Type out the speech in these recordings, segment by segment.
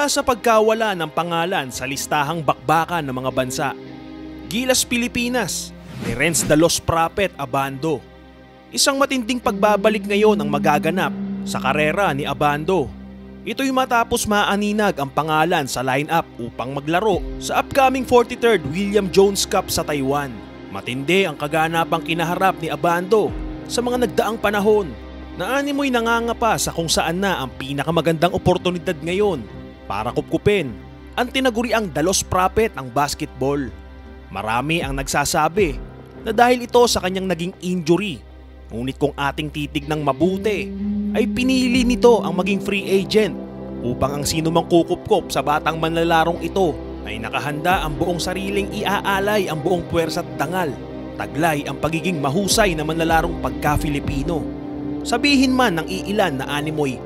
Mula sa pagkawala ng pangalan sa listahang bakbakan ng mga bansa, Gilas Pilipinas ni Renz de los Prophet Abando. Isang matinding pagbabalik ngayon ang magaganap sa karera ni Abando. Ito'y matapos maaninag ang pangalan sa lineup upang maglaro sa upcoming 43rd William Jones Cup sa Taiwan. Matindi ang kaganapang kinaharap ni Abando sa mga nagdaang panahon na animoy nangangapa sa kung saan na ang pinakamagandang oportunidad ngayon para kupkupin ang tinaguriang de los Prophet ng basketball. Marami ang nagsasabi na dahil ito sa kanyang naging injury, ngunit kung ating titignang mabuti ay pinili nito ang maging free agent upang ang sino mang kukupkop sa batang manlalarong ito ay nakahanda ang buong sariling iaalay ang buong puwersa at dangal, taglay ang pagiging mahusay na manlalarong pagka-Filipino. Sabihin man ng iilan na animoy,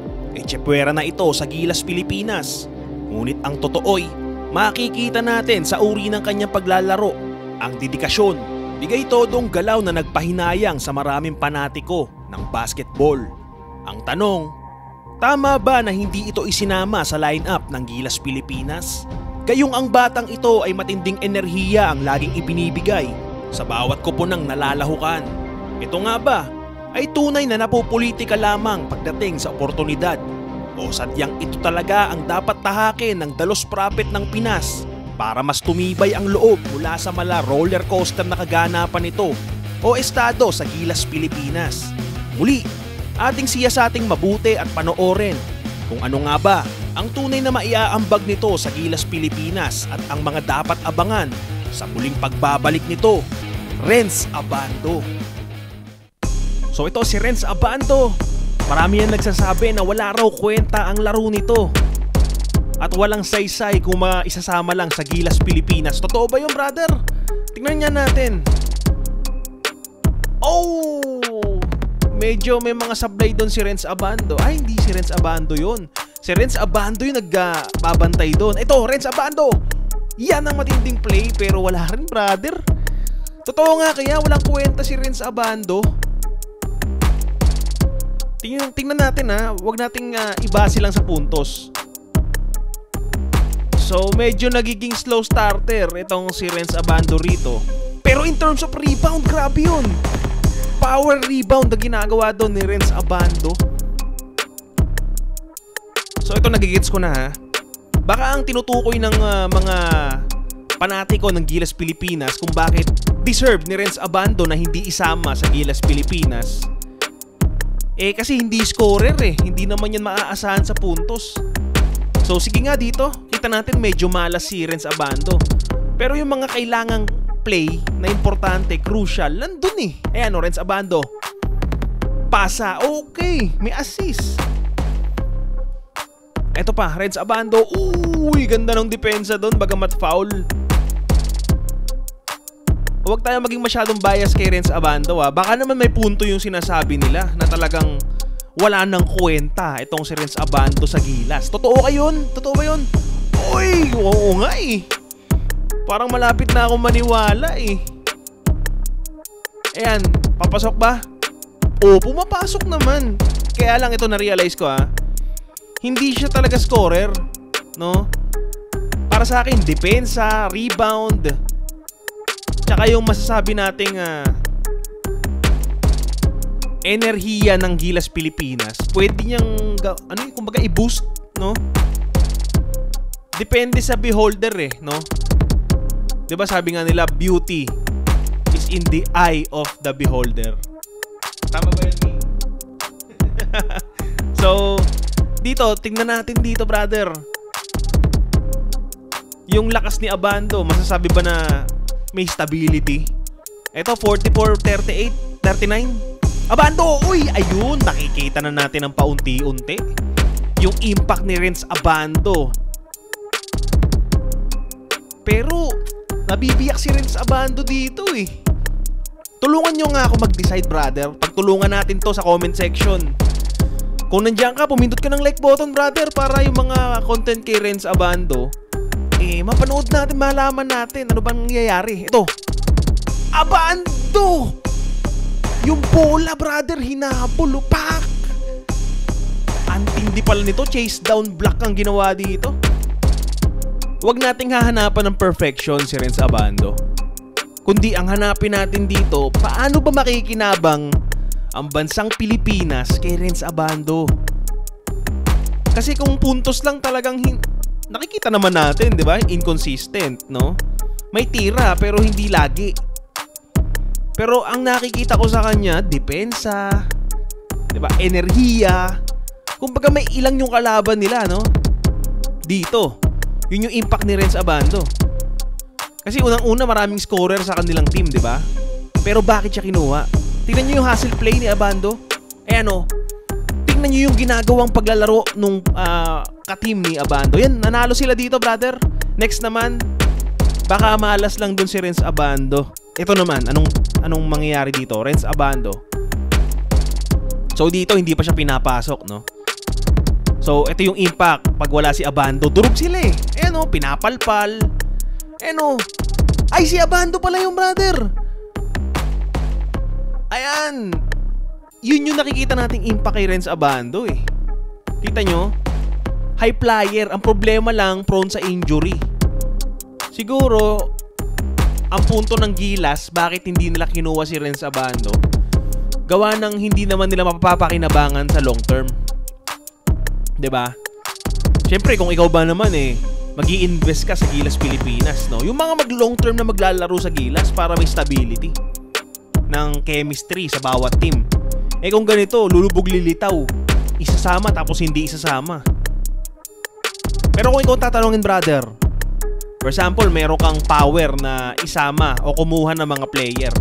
tsepwera na ito sa Gilas Pilipinas. Ngunit ang totoo'y makikita natin sa uri ng kanyang paglalaro, ang dedikasyon, bigay todong galaw na nagpahinayang sa maraming panatiko ng basketball. Ang tanong, tama ba na hindi ito isinama sa lineup ng Gilas Pilipinas? Gayong ang batang ito ay matinding enerhiya ang laging ibinibigay sa bawat kuponang nalalahukan. Ito nga ba ay tunay na napopolitika lamang pagdating sa oportunidad? O sadyang ito talaga ang dapat tahakin ng de los Prophet ng Pinas para mas tumibay ang loob mula sa mala roller coaster na kaganapan nito o estado sa Gilas Pilipinas? Muli, ating siyasating mabuti at panoorin kung ano nga ba ang tunay na maiaambag nito sa Gilas Pilipinas at ang mga dapat abangan sa muling pagbabalik nito, Renz Abando. So ito si Renz Abando. Marami yan nagsasabi na wala raw kwenta ang laro nito at walang saysay kung maisasama lang sa Gilas Pilipinas. Totoo ba yun, brother? Tingnan niya natin. Oh! Medyo may mga sablay doon si Renz Abando. Ay, hindi si Renz Abando yun. Si Renz Abando yung nagbabantay doon. Ito, Renz Abando! Yan ang matinding play pero wala rin, brother. Totoo nga kaya walang kwenta si Renz Abando. Tingnan natin ha. Huwag nating ibase lang sa puntos. So medyo nagiging slow starter itong si Renz Abando rito. Pero in terms of rebound, grabe yun. Power rebound na ginagawa doon ni Renz Abando. So ito nagigits ko na ha. Baka ang tinutukoy ng mga panatiko ng Gilas Pilipinas kung bakit deserve ni Renz Abando na hindi isama sa Gilas Pilipinas, kasi hindi scorer hindi naman yan maaasahan sa puntos. So sige nga dito, kita natin medyo malas si Renz Abando. Pero yung mga kailangang play na importante, crucial, nandun Ayan o, Renz Abando. Pasa, okay, may assist. Eto pa, Renz Abando. Uy, ganda ng depensa doon, bagamat foul. Huwag tayo maging masyadong bias kay Renz Abando Baka naman may punto yung sinasabi nila na talagang wala nang kwenta itong si Renz Abando sa Gilas. Totoo ba yun? Totoo ba yun? Uy, oo nga Parang malapit na akong maniwala Ayan, papasok ba? Oo, pumapasok naman. Kaya lang ito na-realize ko hindi siya talaga scorer, no? Para sa akin, depensa, rebound, tsaka yung masasabi nating enerhiya ng Gilas Pilipinas, pwede niyang kumbaga i-boost, no? Depende sa beholder no? 'Di ba sabi nga nila, beauty is in the eye of the beholder. Tama ba yun? So, dito, tingnan natin dito, brother. Yung lakas ni Abando, masasabi ba na may stability? Ito, 44, 38, 39. Abando, uy, ayun, nakikita na natin ng paunti-unti yung impact ni Renz Abando. Pero nabibiyak si Renz Abando dito Tulungan nyo nga ako mag-decide, brother. Pagtulungan natin to sa comment section. Kung nandiyan ka, pumindot ka ng like button, brother, para yung mga content kay Renz Abando mapanood natin, malaman natin ano bang nangyayari. Ito, Abando! Yung bola, brother, hinahabol, pak! Ang tindi pala nito, chase down block ang ginawa dito. Huwag nating hahanapan ng perfection si Renz Abando. Kundi ang hanapin natin dito, paano ba makikinabang ang bansang Pilipinas kay Renz Abando? Kasi kung puntos lang talagang nakikita naman natin, di ba? Inconsistent, no? May tira pero hindi lagi. Pero ang nakikita ko sa kanya, depensa, di ba? Enerhiya. Kumbaga may ilang yung kalaban nila, no? Dito. Yun yung impact ni Renz Abando. Kasi unang-una maraming scorer sa kanilang team, di ba? Pero bakit siya kinuha? Tingnan nyo yung hustle play ni Abando. Tingnan nyo yung ginagawang paglalaro nung ka-team ni Abando. Yan, nanalo sila dito, brother. Next naman, baka malas lang dun si Renz Abando. Ito naman, anong mangyayari dito? Renz Abando. So dito, hindi pa siya pinapasok, no? So, ito yung impact. Pag wala si Abando, durog sila eh. Pinapalpal. Ay, si Abando pala yung brother. Ayan. Yun yung nakikita nating impact kay Renz Abando eh. Kita nyo? High flyer. Ang problema lang, prone sa injury. Siguro, ang punto ng Gilas, bakit hindi nila kinuha si Renz Abando, gawa ng hindi naman nila mapapakinabangan sa long term. 'Di ba? Siyempre, kung ikaw ba naman magi-invest ka sa Gilas Pilipinas, no? Yung mga mag-long term na maglalaro sa Gilas para may stability ng chemistry sa bawat team. Kung ganito, lulubog lilitaw. Isasama tapos hindi isasama. Pero kung ikaw tatanungin, brother, for example, meron kang power na isama o kumuha ng mga player.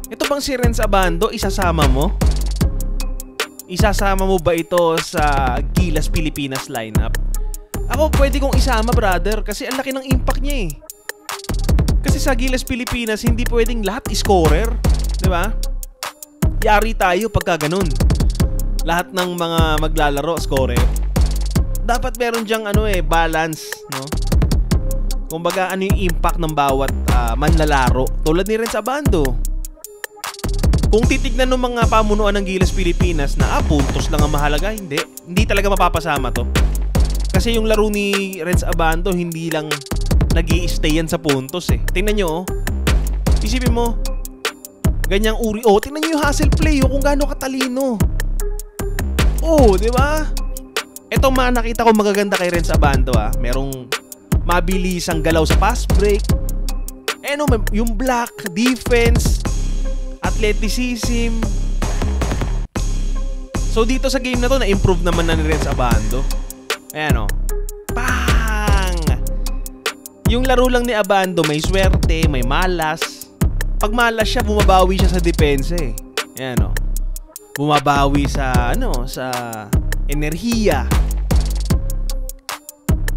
Ito bang si Renz Abando, isasama mo? Isasama mo ba ito sa Gilas Pilipinas lineup? Ako pwede kong isama, brother, kasi ang laki ng impact niya eh. Kasi sa Gilas Pilipinas, hindi pwedeng lahat scorer, di ba? Yari tayo pagka ganun. Lahat ng mga maglalaro, scorer. Dapat meron diyang balance, no? Kumbaga, ano yung impact ng bawat manlalaro. Tulad ni Renz Abando. Kung titignan ng mga pamunuan ng Gilas Pilipinas na puntos lang ang mahalaga, hindi talaga mapapasama to. Kasi yung laro ni Renz Abando, hindi lang nag-i-stay yan sa puntos eh. Tingnan nyo, isipin mo, ganyang uri. Tingnan nyo yung hustle play, kung gaano katalino. Di ba? Ito nakita ko magaganda kay Renz Abando, merong mabilis ang galaw sa pass break. Yung block, defense, athleticism. So dito sa game na to, na-improve naman na ni Renz Abando. Ayan Bang! Yung laro lang ni Abando, may swerte, may malas. Pag malas siya, bumabawi siya sa depensa eh. Ayan bumabawi sa sa enerhiya.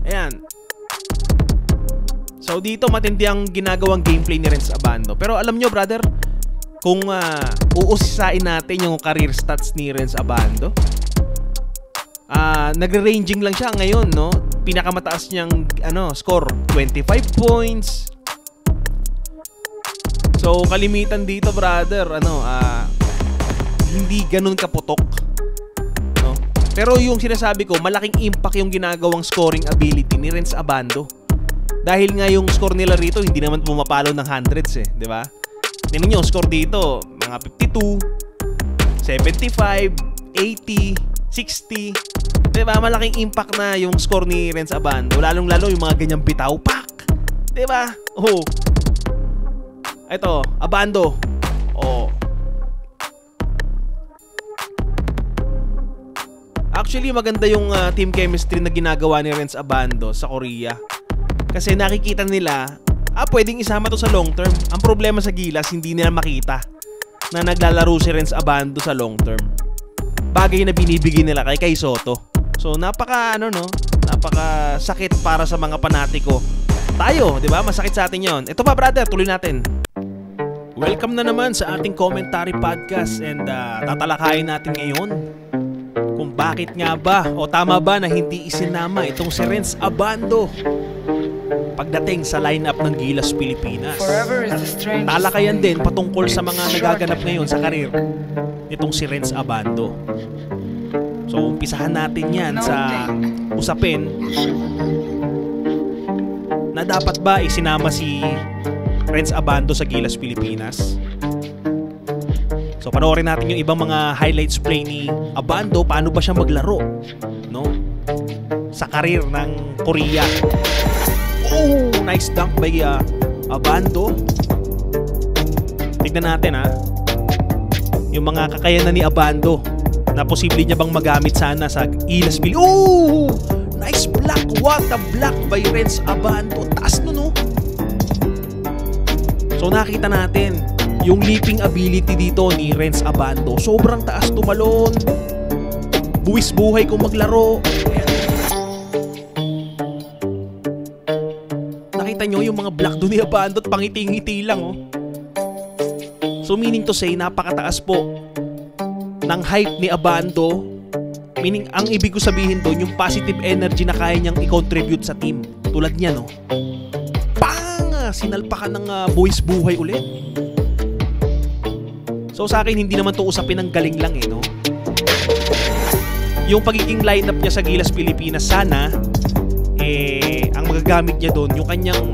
Ayan. So dito matindi ang ginagawang gameplay ni Renz Abando. Pero alam nyo, brother, kung uusisain natin yung career stats ni Renz Abando, nagre-ranging lang siya ngayon, no? Pinakamataas niyang score 25 points. So kalimitan dito, brother, hindi ganun kaputok, no? Pero yung sinasabi ko, malaking impact yung ginagawang scoring ability ni Renz Abando. Dahil nga yung score nila rito hindi naman pumapalo ng hundreds eh, di ba? Tingnan niyo, score dito, mga 52, 75, 80, 60. Diba? Malaking impact na yung score ni Renz Abando. Lalong-lalo yung mga ganyang bitaw. Pak! Diba? Ito, Abando. Actually, maganda yung team chemistry na ginagawa ni Renz Abando sa Korea. Kasi nakikita nila, pwedeng isama to sa long term. Ang problema sa Gilas, hindi nila makita na naglalaro si Renz Abando sa long term. Bagay na binibigay nila kay Soto. So napaka sakit para sa mga panatiko. Tayo, 'di ba? Masakit sa atin 'yon. Ito pa, brother, tuloy natin. Welcome na naman sa ating commentary podcast and tatalakayin natin ngayon kung bakit nga ba o tama ba na hindi isinama itong si Renz Abando pagdating sa lineup ng Gilas Pilipinas. Talakayan din patungkol sa mga nagaganap ngayon sa karir nitong si Renz Abando. So umpisahan natin yan sa usapin na dapat ba isinama si Renz Abando sa Gilas Pilipinas? So panoorin natin yung ibang mga highlights play ni Abando, paano ba siya maglaro, no? Sa karir ng Korea. Oh, nice dunk by Abando. Tignan natin yung mga kakayanan ni Abando na posible niya bang magamit sana sa Gilas Pilipinas. Oh! Nice block! What a block by Renz Abando. Taas no, no? So nakita natin yung leaping ability dito ni Renz Abando. Sobrang taas tumalon. Buwis buhay kung maglaro. Nakita nyo yung mga block doon ni Abando at pangiti-ngiti lang, oh. So meaning to say, napakataas po ng hype ni Abando. Meaning, ang ibig ko sabihin doon, yung positive energy na kaya niyang i-contribute sa team. Tulad niya, no? Pang! Sinalpakan ng buwis buhay ulit. So sa akin, hindi naman to usapin ng galing lang, no? Yung pagiging lineup niya sa Gilas Pilipinas, sana ang magagamit niya doon yung kanyang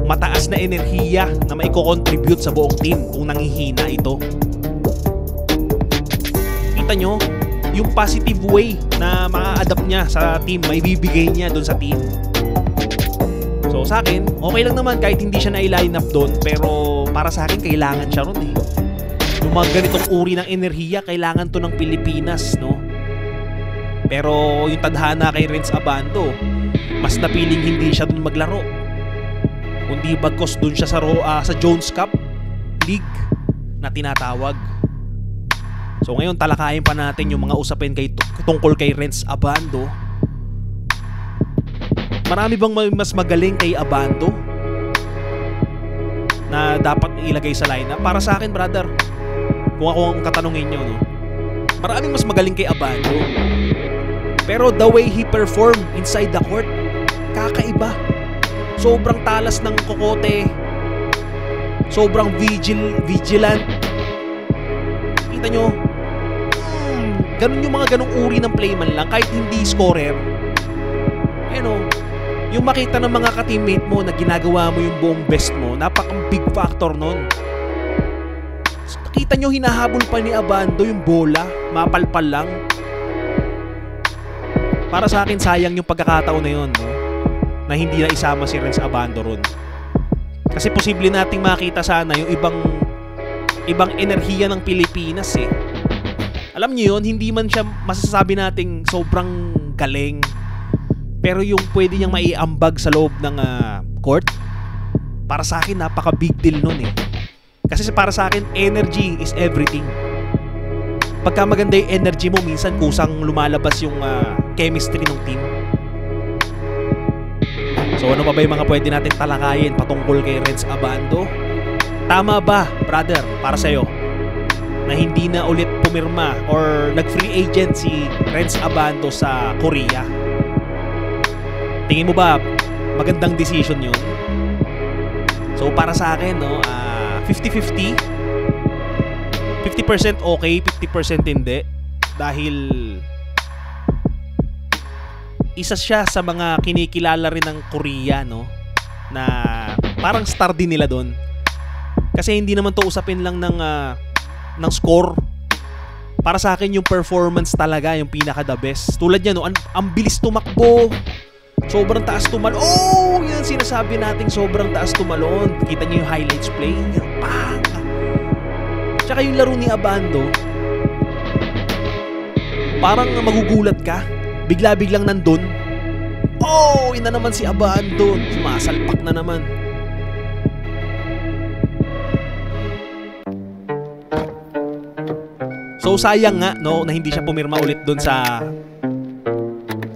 mataas na enerhiya na maiko-contribute sa buong team kung nanghihina ito. Kita nyo yung positive way na maa-adapt niya sa team, may bibigay niya doon sa team. So sa akin, okay lang naman kahit hindi siya na-line up doon, pero para sa akin kailangan siya ron eh. Yung mga ganitong uri ng enerhiya, kailangan to ng Pilipinas, no? Pero yung tadhana kay Renz Abando, mas napiling hindi siya doon maglaro. Kundi bagkos doon siya sa Jones Cup League na tinatawag. So ngayon talakayin pa natin yung mga usapin tungkol kay Renz Abando. Marami bang mas magaling kay Abando na dapat ilagay sa lineup? Para sa akin, brother, kung ako ang katanungin nyo, no? Maraming mas magaling kay Abando. Pero the way he perform inside the court, kakaiba. Sobrang talas ng kokote. Sobrang vigilant. Kita nyo, ganun yung mga ganung uri ng playman lang, kahit hindi scorer. Yung makita ng mga ka-teammate mo na ginagawa mo yung buong best mo, napakang big factor nun. Nakita nyo, hinahabol pa ni Abando yung bola, mapalpal lang. Para sa akin, sayang yung pagkakataon na yun, no? Na hindi na isama si Renz Abando ron. Kasi posible nating makita sana yung ibang enerhiya ng Pilipinas eh. Alam niyo yun, hindi man siya masasabi nating sobrang galing, pero yung pwede niyang maiambag sa loob ng court, para sa akin napaka big deal nun eh. Kasi para sa akin, energy is everything. Pagka maganda yung energy mo, minsan kusang lumalabas yung chemistry ng team. So ano pa ba yung mga pwede natin talakayin patungkol kay Renz Abando? Tama ba, brother, para sa'yo, na hindi na ulit pumirma or nag-free agent si Renz Abando sa Korea? Tingin mo ba magandang decision yun? So para sa akin, no, 50-50. 50% okay, 50% hindi. Dahil isa siya sa mga kinikilala rin ng Korea, no, na parang star din nila doon. Kasi hindi naman to usapin lang ng score. Para sa akin yung performance talaga yung pinaka the best. Tulad niya, no, ang bilis tumakbo. Sobrang taas tumalon. Oh, yan sinasabi nating sobrang taas tumalon. Kita niyo yung highlights play. Pang! Tsaka yung laro ni Abando, parang magugulat ka. Bigla-biglang nandun. Oh, ina naman si Abando. Sumasalpak na naman. So sayang nga, no, na hindi siya pumirma ulit dun sa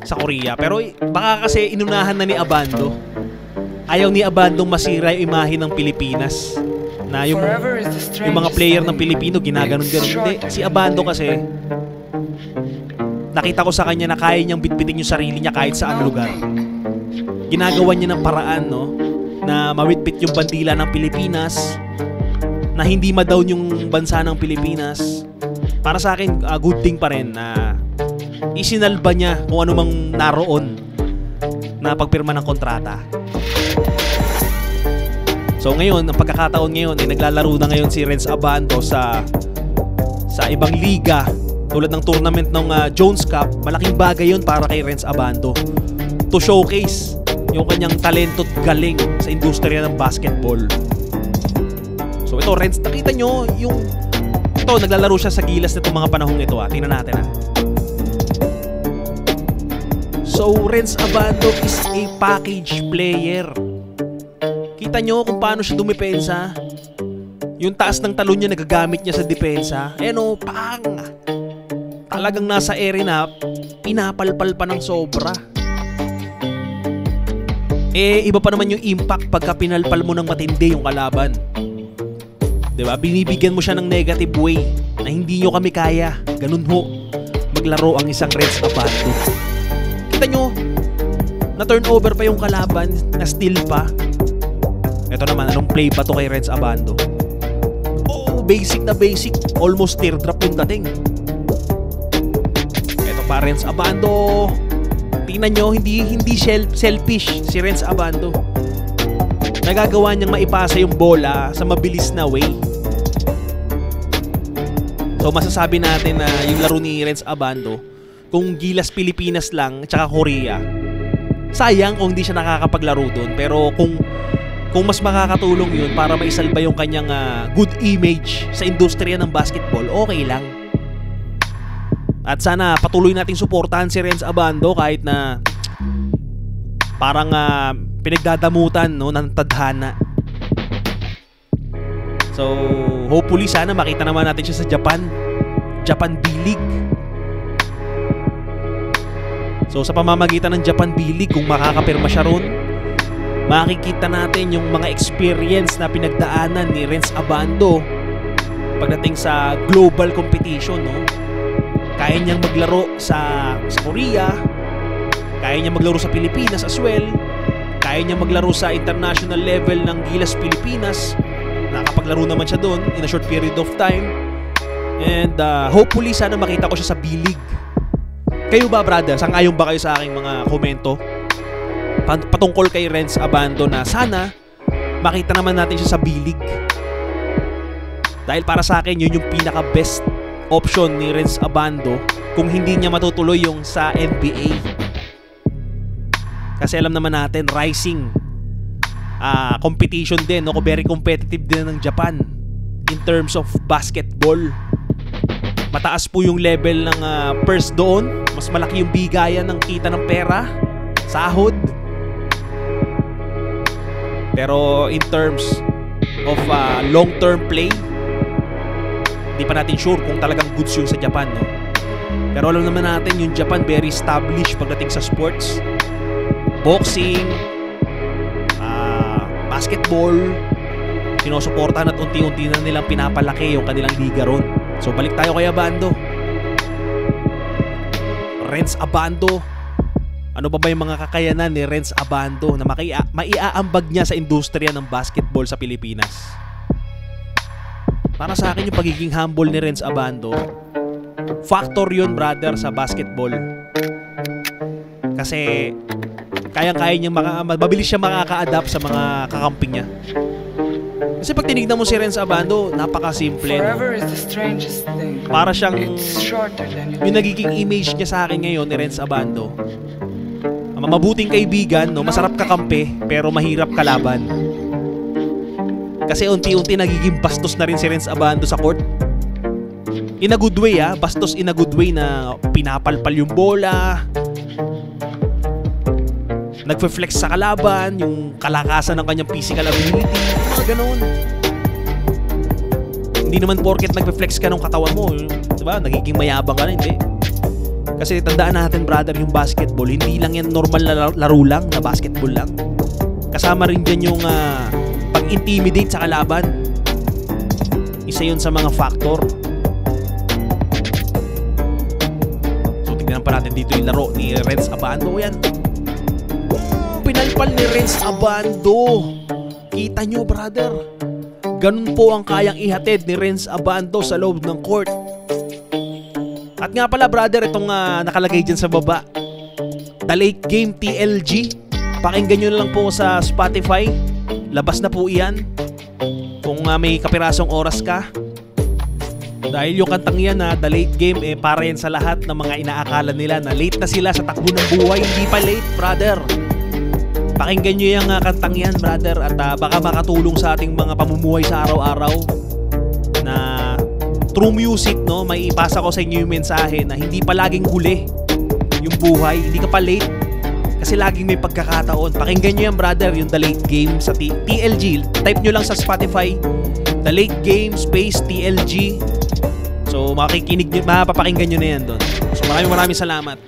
Korea. Pero baka kasi inunahan na ni Abando. Ayaw ni Abando masira yung imahe ng Pilipinas. Na yung mga player ng Pilipino ginaganon-ganon. Hindi. Si Abando kasi, nakita ko sa kanya na kaya niyang bitbitin yung sarili niya kahit saan lugar. Ginagawa niya ng paraan, no, na mawitbit yung bandila ng Pilipinas, na hindi ma-down yung bansa ng Pilipinas. Para sa akin, good thing pa rin na isinalba niya kung ano mang naroon na pagpirma ng kontrata. So ngayon, ang pagkakataon ngayon ay naglalaro na ngayon si Renz Abando sa ibang liga tulad ng tournament ng Jones Cup. Malaking bagay yun para kay Renz Abando to showcase yung kanyang talento at galing sa industriya ng basketball. So ito, Renz, nakita nyo yung ito, naglalaro siya sa Gilas nitong mga panahong ito. Tingnan natin. So Renz Abando is a package player. Kita nyo kung paano siya dumepensa. Yung taas ng talon niya nagagamit niya sa depensa. Pang! Talagang nasa area na pinapalpal pa ng sobra. Iba pa naman yung impact pagka pinalpal mo ng matindi yung kalaban. Diba? Binibigyan mo siya ng negative way na hindi nyo kami kaya. Ganun ho maglaro ang isang Renz Abando. Kita nyo, na turnover pa yung kalaban, na steal pa. Ito naman, anong play pa to kay Renz Abando? Basic na basic, almost teardrop yung dating. Ito pa, Renz Abando. Tingnan nyo, hindi selfish si Renz Abando. Nagagawa niyang maipasa yung bola sa mabilis na way. So masasabi natin na yung laro ni Renz Abando, kung Gilas Pilipinas lang tsaka Korea, sayang kung hindi siya nakakapaglaro doon. Pero kung mas makakatulong yun para maisalba yung kanyang good image sa industriya ng basketball, okay lang. At sana patuloy nating suportahan si Renz Abando kahit na parang pinagdadamutan ng tadhana. So hopefully sana makita naman natin siya sa Japan B-League. So sa pamamagitan ng Japan B-League, kung makakapirma siya ron, makikita natin yung mga experience na pinagdaanan ni Renz Abando pagdating sa global competition, no? Kaya niyang maglaro sa Korea, kaya niyang maglaro sa Pilipinas as well, kaya niyang maglaro sa international level ng Gilas Pilipinas. Nakapaglaro naman siya doon in a short period of time. And hopefully sana makita ko siya sa B-League. Kayo ba, brother? Sang-ayon ba kayo sa aking mga komento patungkol kay Renz Abando na sana makita naman natin siya sa B-League? Dahil para sa akin yun yung pinaka-best option ni Renz Abando kung hindi niya matutuloy yung sa NBA. Kasi alam naman natin, rising competition din, no? Very competitive din ng Japan in terms of basketball. Mataas po yung level ng purse doon. Mas malaki yung bigayan ng kita ng pera, sahod. Pero in terms of long-term play, hindi pa natin sure kung talagang goods yun sa Japan, no? Pero alam naman natin yung Japan very established pagdating sa sports, boxing, basketball. Sinusuportahan at unti-unti na nilang pinapalaki yung kanilang liga ron. So balik tayo kay Abando. Renz Abando, ano ba yung mga kakayanan ni Renz Abando na maiaambag niya sa industriya ng basketball sa Pilipinas? Para sa akin yung pagiging humble ni Renz Abando, factor yun, brother, sa basketball. Kasi kayang-kaya niya mabilis siya makaka-adapt sa mga kakamping niya. Kasi pag tinignan mo si Renz Abando, napaka-simple, no? Para siyang yung nagiging image niya sa akin ngayon ni Renz Abando, mabuting kaibigan, no? Masarap kakampi pero mahirap kalaban. Kasi unti-unti nagiging bastos na rin si Renz Abando sa court. In a good way, bastos in a good way na pinapalpal yung bola, nagfe-flex sa kalaban, yung kalakasan ng kanyang physical ability, mga ganun. Hindi naman porket nagfe-flex ka ng katawan mo, diba? Nagiging mayabang ka na, hindi. Kasi tandaan natin, brother, yung basketball, hindi lang yan normal na laro lang, na basketball lang. Kasama rin dyan yung pag-intimidate sa kalaban. Isa yun sa mga factor. So tingnan pa natin dito yung laro ni Renz Abando. Yan, pinalpal ni Renz Abando. Kita nyo, brother, ganun po ang kayang ihatid ni Renz Abando sa loob ng court. At nga pala, brother, itong nakalagay dyan sa baba, the late game TLG. Pakinggan nyo na lang po sa Spotify. Labas na po iyan kung may kapirasong oras ka. Dahil yung kantang yan na The Late Game, para yan sa lahat ng mga inaakala nila na late na sila sa takbo ng buhay. Hindi pa late, brother. Pakinggan nyo yung kantang yan, brother. At baka makatulong sa ating mga pamumuhay sa araw-araw. Na through music, no, may ipasa ko sa inyo yung mensahe na hindi pa laging huli yung buhay. Hindi ka pa late kasi laging may pagkakataon. Pakinggan nyo yan, brother, yung The Late Game sa TLG. Type nyo lang sa Spotify, The Late Game space TLG. So mapapakinggan nyo na yan doon. So maraming salamat.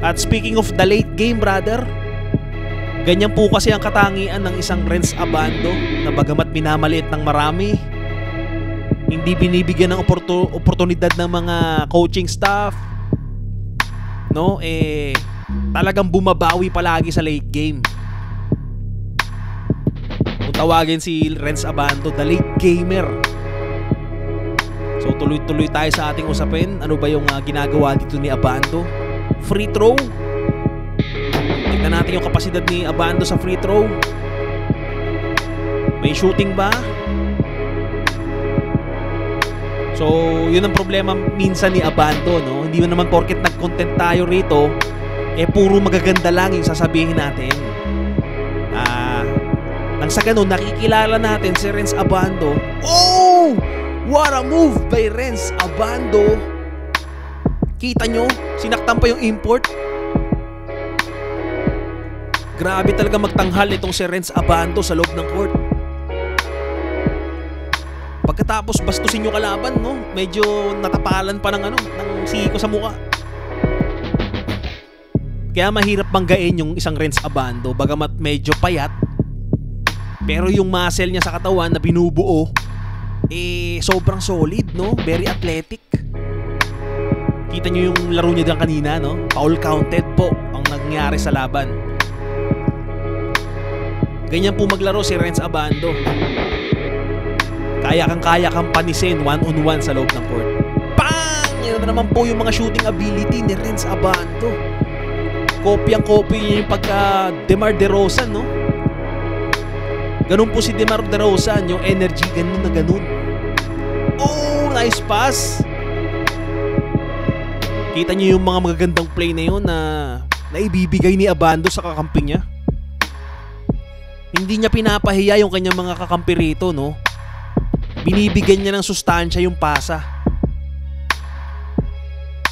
At speaking of The Late Game, brother, ganyan po kasi ang katangian ng isang Renz Abando na bagamat minamaliit ng marami, hindi binibigyan ng oportunidad ng mga coaching staff, no, talagang bumabawi palagi sa late game. Kung tawagin si Renz Abando, The Late Gamer. So tuloy-tuloy tayo sa ating usapin. Ano ba yung ginagawa dito ni Abando? Free throw. Tignan natin yung kapasidad ni Abando sa free throw. May shooting ba? So, yun ang problema minsan ni Abando, no? Hindi naman porket nag-content tayo rito, puro magaganda lang yung sasabihin natin. Nang sa ganun, nakikilala natin si Renz Abando. Oh! What a move by Renz Abando! Kita nyo? Sinaktan pa yung import. Grabe talaga magtanghal itong si Renz Abando sa loob ng court. Pagkatapos bastusin yung kalaban, no? Medyo natapalan pa ng siko sa mukha. Kaya mahirap banggain yung isang Renz Abando, bagamat medyo payat. Pero yung muscle niya sa katawan na binubuo, sobrang solid, no? Very athletic. Kita nyo yung laro niya dyan kanina, no? Foul counted po ang nangyari sa laban. Ganyan po maglaro si Renz Abando. Kaya kang panisin one-on-one sa loob ng court. Bang! Yan na naman po yung mga shooting ability ni Renz Abando. Kopyang-kopya niya yung pagka DeMar DeRozan, no? Ganun po si DeMar DeRozan, yung energy, ganun na ganun. Oh, nice pass! Kita niyo yung mga magagandang play na yun na naibibigay ni Abando sa kakampi niya. Hindi niya pinapahiya yung kanyang mga kakampi rito, no? Binibigyan niya ng sustansya yung pasa.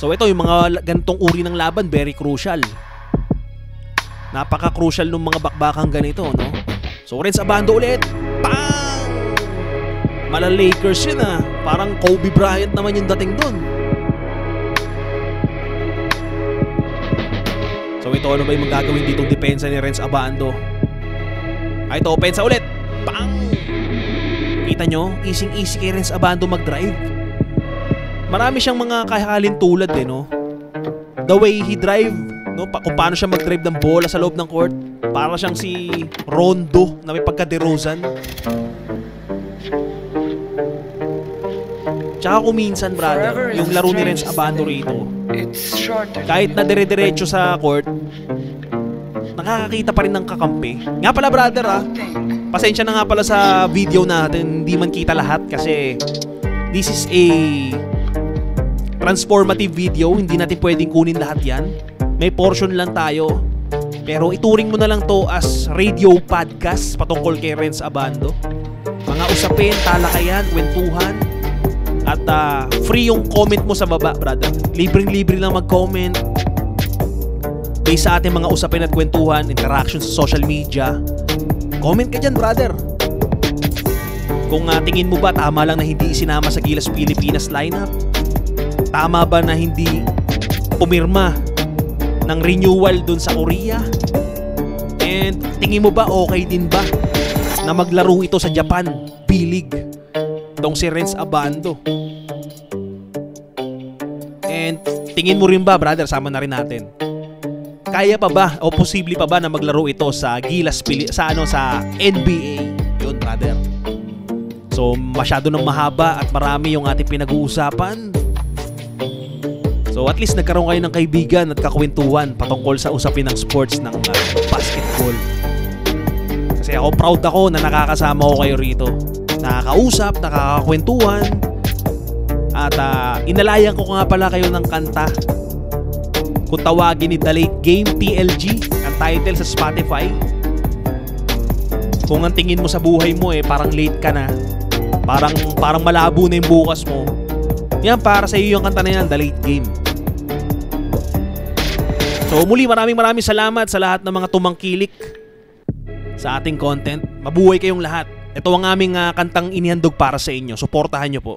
So ito, yung mga ganitong uri ng laban, very crucial. Napaka-crucial ng mga bakbakang ganito, no? So Renz Abando ulit. Pang! Mala Lakers yun, ah. Parang Kobe Bryant naman yung dating dun. So ito, ano ba yung magagawin ditong depensa ni Renz Abando? Ito, opensa ulit. Pang! Kita nyo, easy-easy kay Renz Abando mag-drive. Marami siyang mga kahalin tulad, no? The way he drive, no? Kung paano siya mag-drive ng bola sa loob ng court. Para siyang si Rondo na may pagka-DeRozan. Tsaka kung minsan, brother, yung laro ni Renz Abando rito, kahit na dire-diretso sa court, nakakakita pa rin ng kakampi. Nga pala, brother, pasensya na nga pala sa video natin, hindi man kita lahat kasi this is a transformative video. Hindi natin pwedeng kunin lahat yan. May portion lang tayo. Pero ituring mo na lang to as radio podcast patungkol kay Renz Abando. Mga usapin, talakayan, kwentuhan. At free yung comment mo sa baba, brother. Libreng-libre lang mag-comment based sa ating mga usapin at kwentuhan, interaction sa social media. Comment ka dyan, brother. Kung tingin mo ba tama lang na hindi isinama sa Gilas Pilipinas lineup? Tama ba na hindi pumirma ng renewal dun sa Korea? And tingin mo ba okay din ba na maglaro ito sa Japan B-League itong si Renz Abando? And tingin mo rin ba, brother, sama na rin natin, kaya pa ba o posible pa ba na maglaro ito sa Gilas sa NBA? Yun, brother. So masyado nang mahaba at marami yung ating pinag-uusapan. So So at least nagkaroon kayo ng kaibigan at kakwentuhan patungkol sa usapin ng sports ng basketball. Kasi ako proud ako na nakakasama ko kayo rito. Nakakausap, nakakakwentuhan. At inalayan ko nga pala kayo ng kanta. Kung tawagin ni The Late Game TLG, ang title sa Spotify. Kung ang tingin mo sa buhay mo parang late ka na, parang malabo na yung bukas mo, yan, para sa iyo yung kanta na yan, The Late Game. So muli, maraming salamat sa lahat ng mga tumangkilik sa ating content. Mabuhay kayong lahat. Ito ang aming kantang inihandog para sa inyo. Suportahan nyo po.